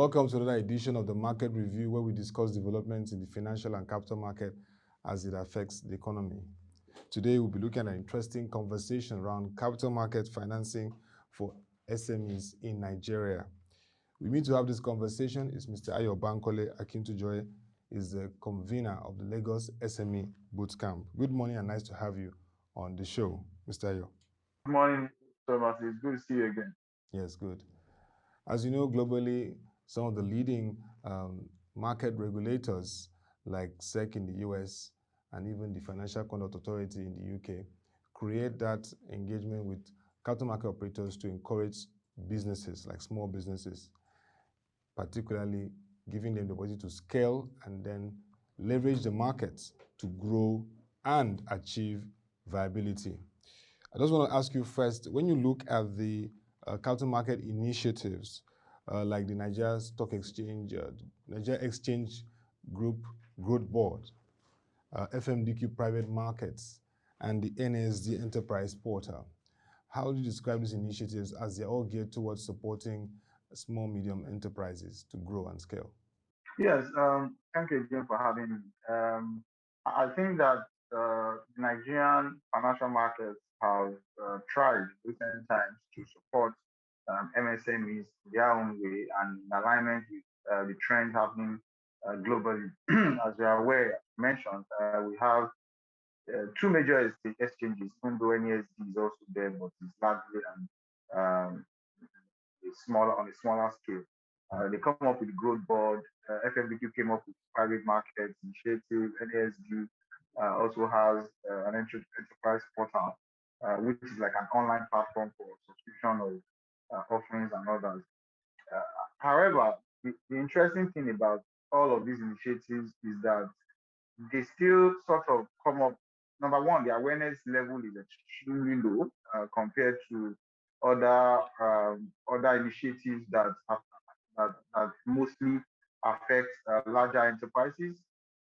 Welcome to another edition of the Market Review, where we discuss developments in the financial and capital market as it affects the economy. Today, we'll be looking at an interesting conversation around capital market financing for SMEs in Nigeria. With me to have this conversation is Mr. Ayo Bankole-Akintujoye, is the convener of the Lagos SME Boot Camp. Good morning and nice to have you on the show, Mr. Ayo. Good morning, Thomas. It's good to see you again. Yes, good. As you know, globally, some of the leading market regulators like SEC in the US and even the Financial Conduct Authority in the UK create that engagement with capital market operators to encourage businesses like small businesses, particularly giving them the ability to scale and then leverage the markets to grow and achieve viability. I just want to ask you first, when you look at the capital market initiatives like the Nigeria Stock Exchange, Nigeria Exchange Group Growth Board, FMDQ Private Markets, and the NSD Enterprise Portal, how do you describe these initiatives as they're all geared towards supporting small, medium enterprises to grow and scale? Yes, thank you again for having me. I think that Nigerian financial markets have tried in recent times to support MSMEs their own way and in alignment with the trend happening globally. As you are aware, mentioned, we have two major exchanges, even though NSD is also there, but it's largely on a smaller scale. They come up with the growth board. FMDQ came up with private markets initiative. NSD also has an enterprise portal, which is like an online platform for subscription of offerings and others. However, the interesting thing about all of these initiatives is that they still sort of come up. Number one, the awareness level is extremely low compared to other initiatives that mostly affect larger enterprises.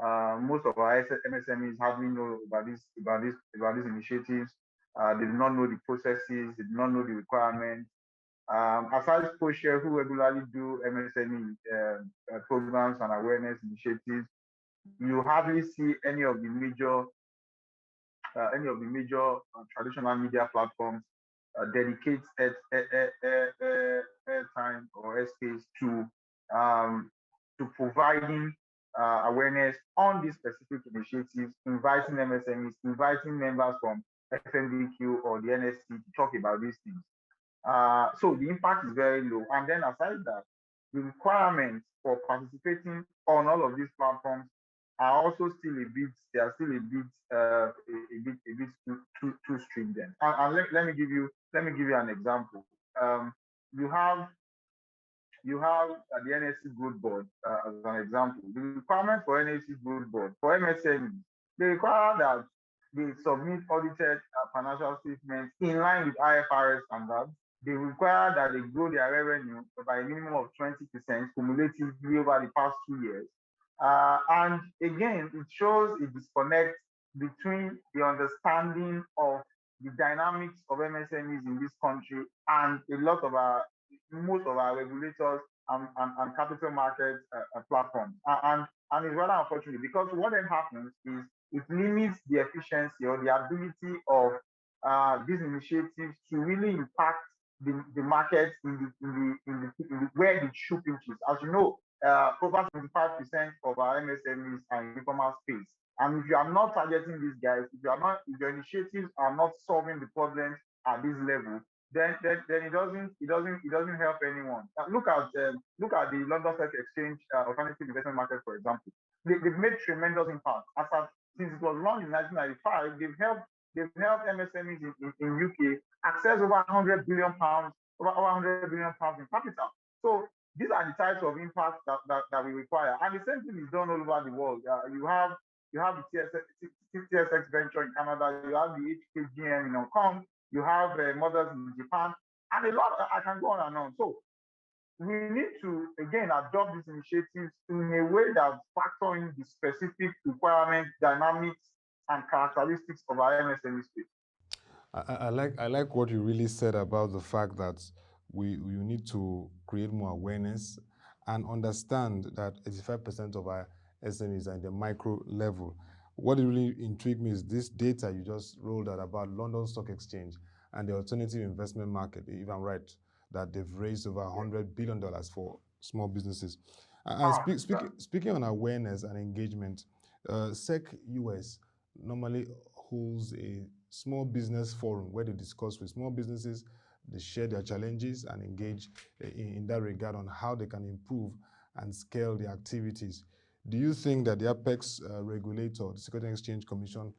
Most of our MSMEs hardly know about these initiatives. They do not know the processes. They do not know the requirements. Aside co-share who regularly do MSME programs and awareness initiatives, you hardly see any of the major traditional media platforms dedicate airtime or space to providing awareness on these specific initiatives, inviting MSMEs, inviting members from FMDQ or the NSC to talk about these things. So the impact is very low. And then aside that, the requirements for participating on all of these platforms are also still a bit too stringent. And let me give you an example. You have the NSC Growth Board as an example. The requirement for NSC Growth Board for MSMEs, they require that they submit audited financial statements in line with IFRS standards. They require that they grow their revenue by a minimum of 20% cumulatively over the past 2 years. And again, it shows a disconnect between the understanding of the dynamics of MSMEs in this country and most of our regulators and capital market platforms. And it's rather unfortunate because what then happens is it limits the efficiency or the ability of these initiatives to really impact the markets in the where the shoe pinches. As you know, over 75% of our MSMEs are in informal space. And if you are not targeting these guys, if your initiatives are not solving the problems at this level, then it doesn't help anyone. Look at the London Stock Exchange alternative investment market, for example. They've made tremendous impact. Since it was launched in 1995, they've helped MSMEs in UK access over 100 billion pounds in capital. So these are the types of impacts that we require. And the same thing is done all over the world. You have the TSX venture in Canada, you have the HKGM in Hong Kong, you have Mothers in Japan, and a lot, I can go on and on. So we need to, again, adopt these initiatives in a way that factor in the specific requirements, dynamics, and characteristics of our MSME space. I like what you really said about the fact that we need to create more awareness and understand that 85% of our SMEs are in the micro level. What really intrigued me is this data you just rolled out about London Stock Exchange and the alternative investment market, if I'm right, that they've raised over $100 billion for small businesses. And speaking on awareness and engagement, SEC US normally holds a small business forum where they discuss with small businesses, they share their challenges and engage in that regard on how they can improve and scale their activities. Do you think that the Apex regulator, the Securities and Exchange Commission,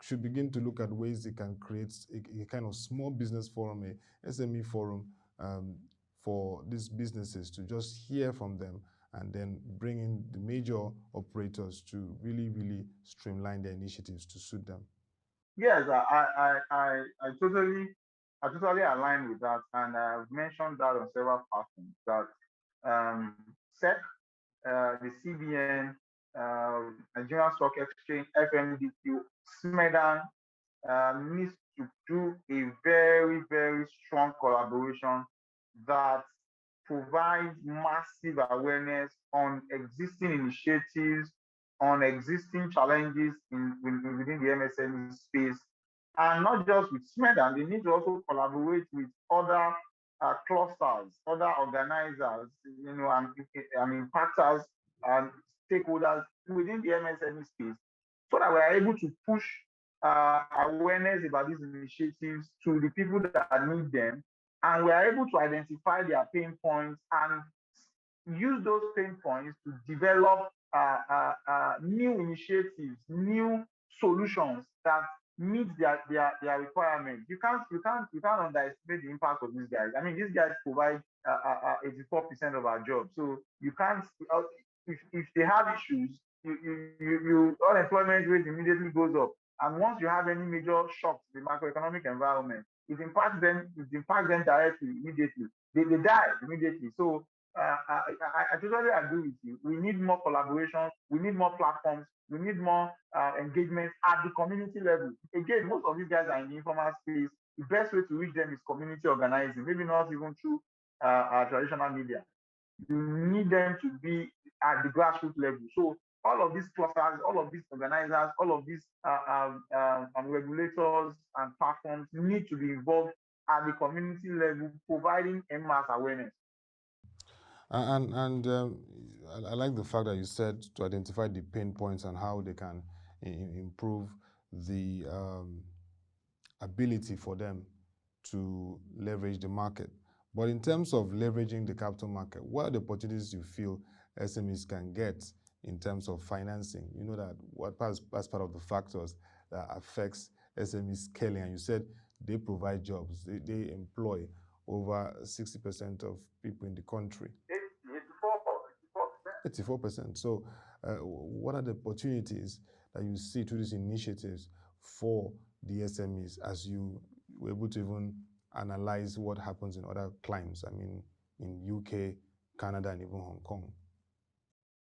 should begin to look at ways they can create a kind of small business forum, a SME forum for these businesses to just hear from them and then bring in the major operators to really, really streamline their initiatives to suit them? Yes, I totally align with that, and I've mentioned that on several platforms that SEC, the CBN, Nigerian Stock Exchange, FMDQ, SMEDAN needs to do a very, very strong collaboration that provides massive awareness on existing initiatives, on existing challenges within the MSME space, and not just with SMEDAN. They need to also collaborate with other clusters, other organizers, and impactors and stakeholders within the MSME space, so that we are able to push awareness about these initiatives to the people that need them, and we are able to identify their pain points and use those pain points to develop new initiatives, new solutions that meet their requirements. You can't underestimate the impact of these guys. I mean, these guys provide 84% of our jobs, so you can't. If they have issues, you unemployment rate immediately goes up. And once you have any major shocks to the macroeconomic environment, it impacts them directly, immediately. They die immediately. So I totally agree with you. We need more collaboration. We need more platforms. We need more engagement at the community level. Again, most of these guys are in the informal space. The best way to reach them is community organizing, maybe not even through traditional media. You need them to be at the grassroots level. So all of these clusters, all of these organizers, all of these regulators and platforms need to be involved at the community level, providing en masse awareness. I like the fact that you said to identify the pain points and how they can improve the ability for them to leverage the market. But in terms of leveraging the capital market, what are the opportunities you feel SMEs can get in terms of financing? You know that that's part of the factors that affects SME scaling. And you said they provide jobs. They employ over 60% of people in the country. 84%. So what are the opportunities that you see through these initiatives for the SMEs as you were able to even analyze what happens in other climes? I mean, in UK, Canada, and even Hong Kong.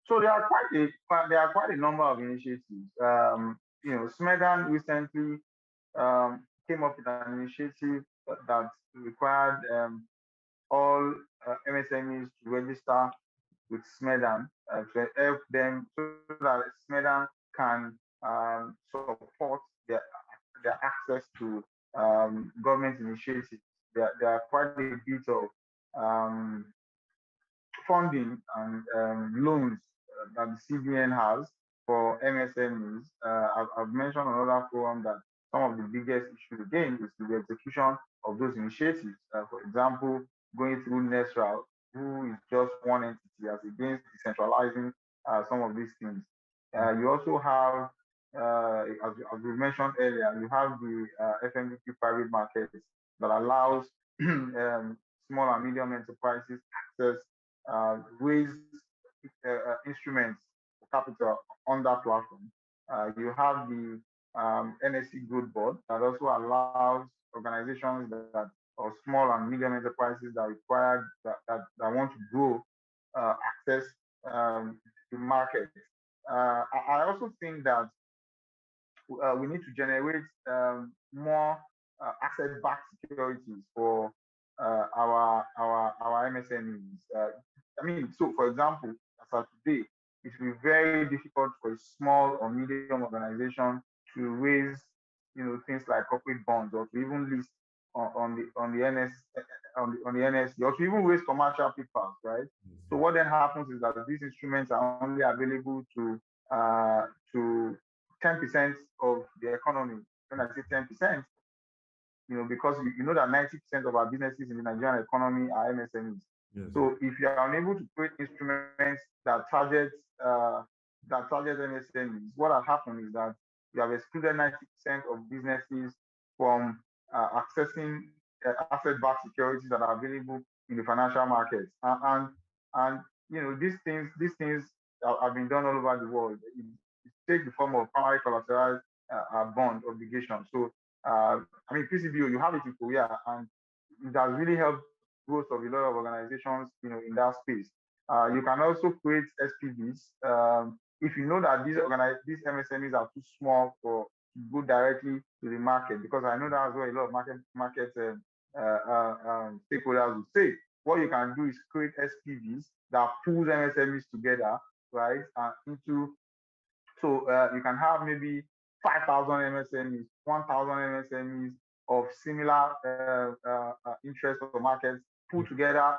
So there are quite a number of initiatives. SMEDAN recently came up with an initiative that required all MSMEs to register with SMEDAN to help them so that SMEDAN can support their access to government initiatives. There are quite a bit of funding and loans that the CBN has for MSMEs. I've mentioned on another forum that some of the biggest issues again is the execution of those initiatives. For example, going through NESRA, who is just one entity as against decentralizing some of these things. You also have, as we mentioned earlier, you have the FMDQ private market that allows small and medium enterprises access raise instruments for capital on that platform. You have the NSE Growth Board that also allows organizations that or small and medium enterprises that require that want to grow access to market. I also think that we need to generate more asset-backed securities for our MSMEs. I mean, so for example, as of today, it will be very difficult for a small or medium organization to raise, things like corporate bonds or to even list on the on the NSE or to even raise commercial papers, right? So what then happens is that these instruments are only available to 10% of the economy. When I say 10%, because you know that 90% of our businesses in the Nigerian economy are MSMEs. Yes. So if you are unable to create instruments that target MSMEs, what has happened is that you have excluded 90% of businesses from accessing asset-backed securities that are available in the financial markets. And these things have been done all over the world. It takes the form of primary collateralized bond obligation. So I mean, PCBO, you have it in Korea, and it has really helped growth of a lot of organizations, in that space. You can also create SPVs if you know that these MSMEs are too small for to go directly to the market, because I know that's what a lot of stakeholders will say. What you can do is create SPVs that pulls MSMEs together, right, into so you can have maybe 5,000 MSMEs, 1,000 MSMEs of similar interest or markets put together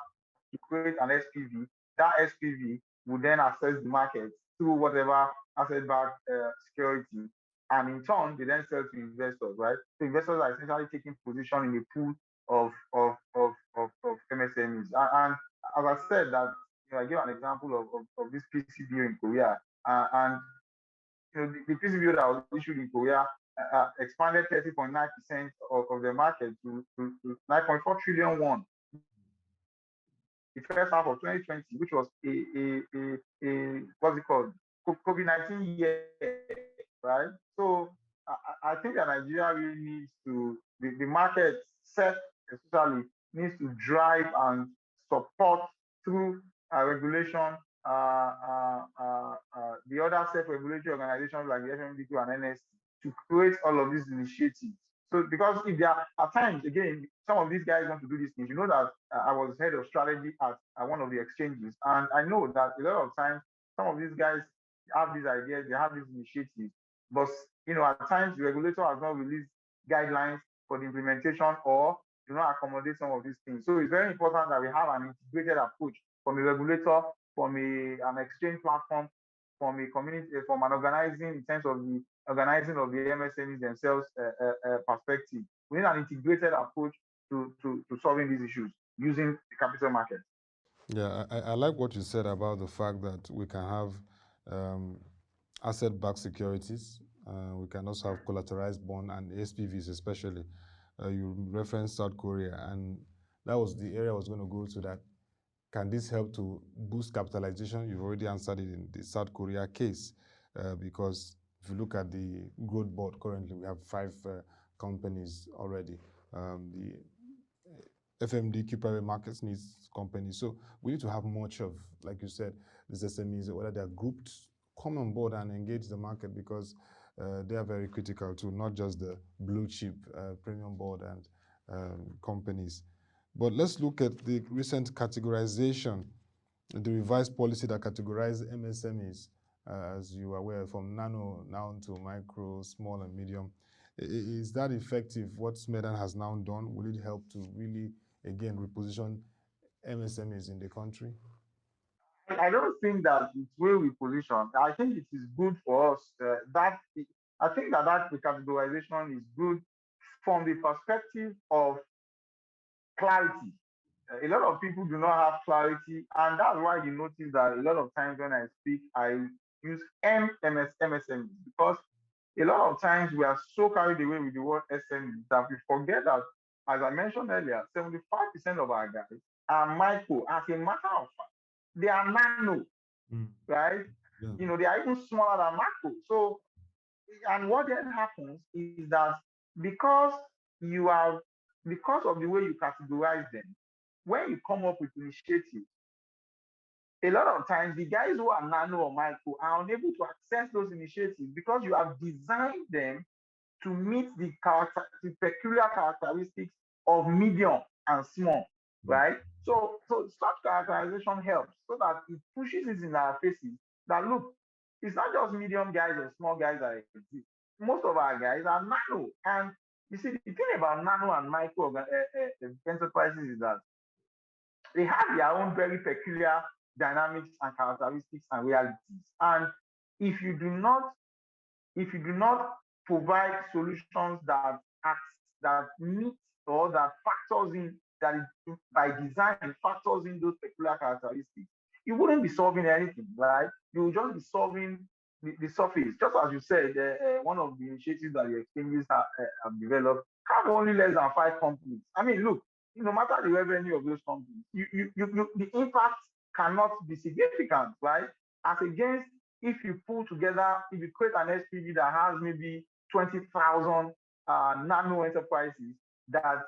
to create an SPV. That SPV will then access the market through whatever asset-backed security, and in turn they then sell to investors, right? So investors are essentially taking position in a pool of MSMEs. And as I said, that I gave an example of this PCBO in Korea, and the PCBO that was issued in Korea expanded 30.9% of the market to 9.4 trillion won. The first half of 2020, which was a what's it called, COVID-19 year, right? So I think that Nigeria really needs to, the market set especially needs to drive and support through regulation, the other self-regulatory organizations like the FMDQ and NS to create all of these initiatives. So because if there are at times, again, some of these guys want to do these things. You know that I was head of strategy at one of the exchanges, and I know that a lot of times some of these guys have these ideas, they have these initiatives, but at times the regulator has not released guidelines for the implementation or do not accommodate some of these things. So it's very important that we have an integrated approach from a regulator, from an exchange platform, from a community, from an organizing in terms of the organizing of the MSMEs themselves perspective. We need an integrated approach to solving these issues using the capital market. Yeah, I like what you said about the fact that we can have asset-backed securities. We can also have collateralized bond and SPVs, especially. You referenced South Korea, and that was the area I was going to go to. That can this help to boost capitalization? You've already answered it in the South Korea case, because if you look at the growth board currently, we have 5 companies already. The FMDQ private markets needs companies. So we need to have much of, like you said, these SMEs, whether they're grouped, come on board and engage the market, because they are very critical too, not just the blue chip premium board and companies. But let's look at the recent categorization, the revised policy that categorized MSMEs, as you are aware, from nano now to micro, small, and medium. Is that effective? What SMEDAN has now done, will it help to really, again, reposition MSMEs in the country? I don't think that it will reposition. I think it is good for us. I think that categorization is good from the perspective of clarity. A lot of people do not have clarity, and that's why you notice that a lot of times when I speak, I use MSMEs, because a lot of times we are so carried away with the word SME that we forget that, as I mentioned earlier, 75% of our guys are micro. As a matter of fact, they are nano, right? Yeah. They are even smaller than macro. So, and what then happens is that because of the way you categorize them, when you come up with initiatives, a lot of times the guys who are nano or micro are unable to access those initiatives because you have designed them to meet the peculiar characteristics of medium and small. right? So such characterization helps so that it pushes it in our faces that look, it's not just medium guys or small guys that exist. Most of our guys are nano. And you see, the thing about nano and micro enterprises is that they have their own very peculiar dynamics and characteristics and realities. And if you do not provide solutions that that meet or that factors in that by design factors in those peculiar characteristics, you wouldn't be solving anything, right? You will just be solving the surface. Just as you said, one of the initiatives that the exchanges have developed have only less than 5 companies. I mean, look, no matter the revenue of those companies, the impact cannot be significant, right? As against if you pull together, if you create an SPV that has maybe 20,000 nano enterprises that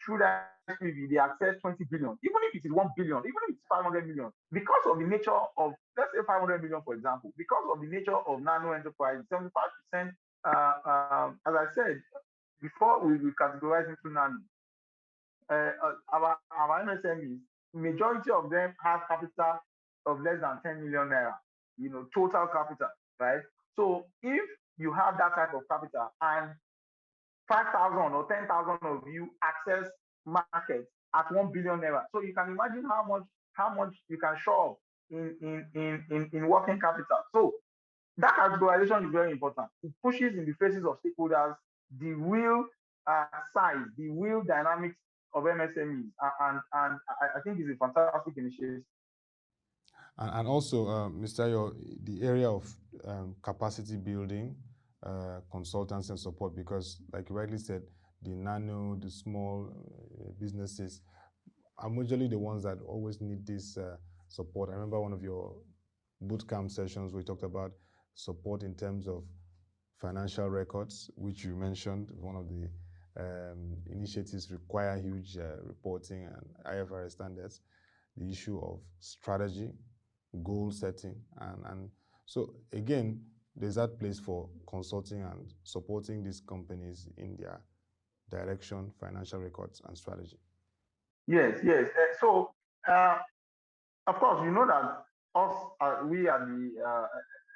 through that SPV they access 20 billion, even if it is 1 billion, even if it's 500 million, because of the nature of, let's say 500 million, for example, because of the nature of nano enterprises, 75%, as I said, before we categorize into nano, our MSMEs, majority of them have capital of less than 10 million naira, total capital, right? So if you have that type of capital and 5,000 or 10,000 of you access markets at 1 billion naira, so you can imagine how much you can show up in working capital. So that categorization is very important. It pushes in the faces of stakeholders the real size, the real dynamics of MSMEs, and I think it's a fantastic initiative. And also, Mr. Ayo, the area of capacity building, consultants and support, because like you rightly said, the nano, the small businesses are majorly the ones that always need this support. I remember one of your boot camp sessions where you talked about support in terms of financial records, which you mentioned. One of the initiatives require huge reporting and IFRS standards. The issue of strategy, goal setting, and so again, there's that place for consulting and supporting these companies in their direction, financial records, and strategy. Yes, yes. So, of course, you know that us, we at the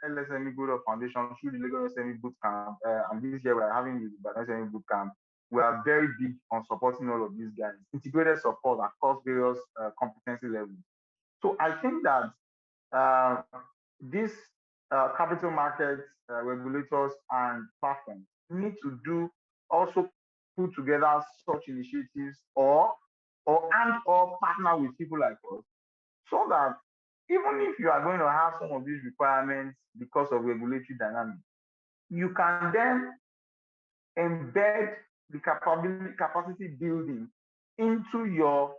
LSME Good Foundation through the Lagos SME Boot Camp, and this year we are having the SME Boot Camp. We are very big on supporting all of these guys, integrated support across various competency levels. So I think that these capital markets regulators and platforms need to do also put together such initiatives or partner with people like us, so that even if you are going to have some of these requirements because of regulatory dynamics, you can then embed the capacity building into your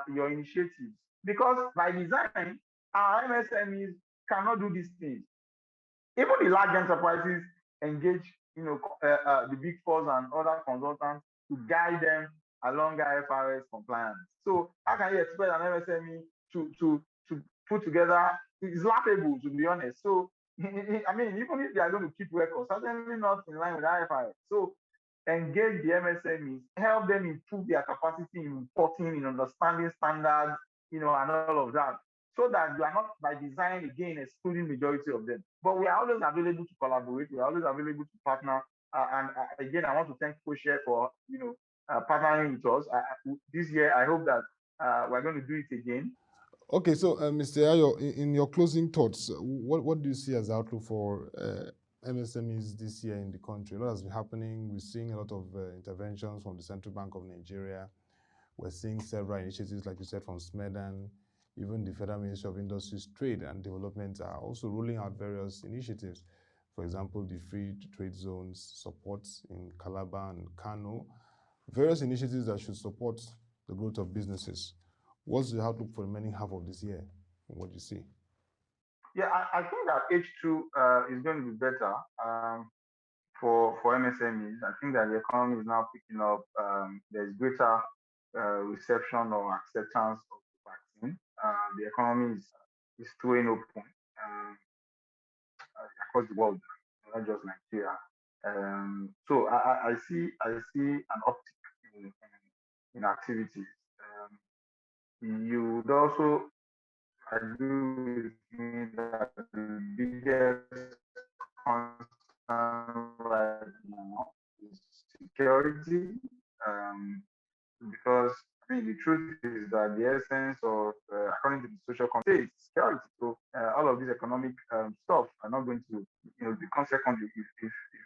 initiatives, because by design our MSMEs cannot do these things. Even the large enterprises engage, the big fours and other consultants to guide them along IFRS compliance. So how can you expect an MSME to put together? It's laughable, to be honest. So I mean, even if they are going to keep records, certainly not in line with IFRS. So engage the MSMEs, help them improve their capacity in reporting, in understanding standards, and all of that, so that you are not by design again excluding majority of them. But we are always available to collaborate. We are always available to partner. And again, I want to thank Kosher for partnering with us this year. I hope that we're going to do it again. Okay, so Mr. Ayo, in your closing thoughts, what do you see as the outlook for MSMEs this year in the country? A lot has been happening. We're seeing a lot of interventions from the Central Bank of Nigeria. We're seeing several initiatives, like you said, from SMEDAN. Even the Federal Ministry of Industries, Trade and Development are also rolling out various initiatives. For example, the free trade zones support in Calabar and Kano. Various initiatives that should support the growth of businesses. What's the outlook for the remaining half of this year? What do you see? Yeah, I think that H2 is going to be better for MSMEs. I think that the economy is now picking up. There's greater reception or acceptance of the vaccine. The economy is throwing open across the world, not just Nigeria. So I see an uptick in activities. you would also agree with me that the biggest concern right now is security. Because I mean, the truth is that the essence of, according to the social contract, is security. So all of this economic stuff are not going to, become secondary.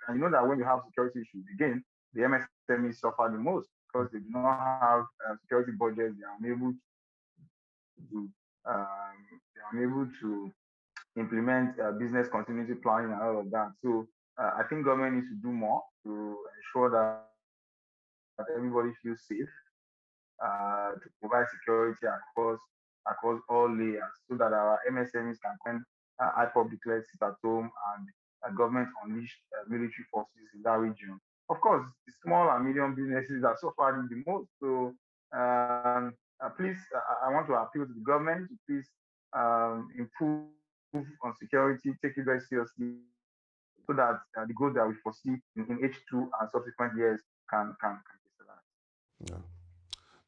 And you know that when you have security issues, again, the MSMEs suffer the most because they do not have security budgets. To, they are unable to implement business continuity planning and all of that. So I think government needs to do more to ensure that everybody feels safe, to provide security across all layers so that our MSMEs can come IPOB declared sit at home and government unleashed military forces in that region. Of course, the small and medium businesses are suffering the most. So please, I want to appeal to the government to please improve on security, take it very seriously, so that the goals that we foresee in H2 and subsequent years can be realized. Yeah.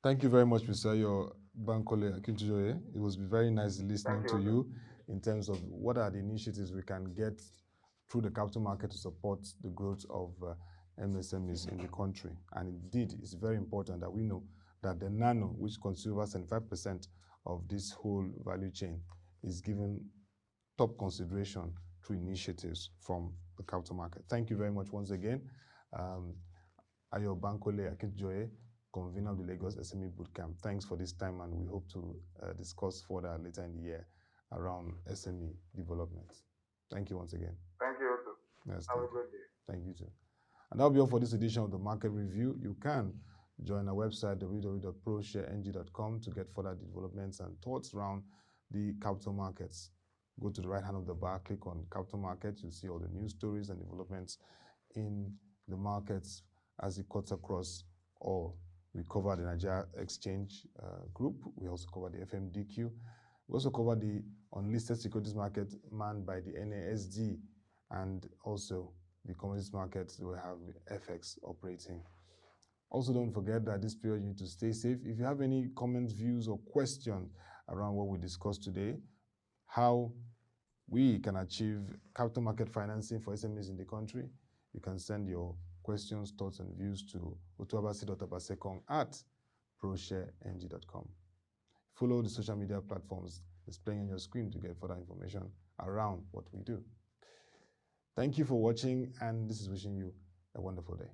Thank you very much, Mr. Ayo Bankole-Akintujoye. It was very nice listening to you in terms of what are the initiatives we can get through the capital market to support the growth of MSMEs in the country. And indeed, it's very important that we know that the nano, which consumes over 75% of this whole value chain, is given top consideration through initiatives from the capital market. Thank you very much once again. Ayo Bankole-Akintujoye, Convener of the Lagos SME Boot Camp. Thanks for this time, and we hope to discuss further later in the year around SME development. Thank you once again. Thank you also. Yes, Have a good day. Thank you too. And that'll be all for this edition of the Market Review. You can join our website, www.proshareng.com, to get further developments and thoughts around the capital markets. Go to the right hand of the bar, click on capital markets. You'll see all the news stories and developments in the markets as it cuts across all. We cover the Nigerian Exchange Group. We also cover the FMDQ. We also cover the unlisted securities market manned by the NASD, and also the commodities markets. We have FX operating. Also, don't forget that this period you need to stay safe. If you have any comments, views, or questions around what we discussed today, how we can achieve capital market financing for SMEs in the country, you can send your questions, thoughts, and views to otuabasi.obasecong@proshareng.com. Follow the social media platforms displaying on your screen to get further information around what we do. Thank you for watching, and this is wishing you a wonderful day.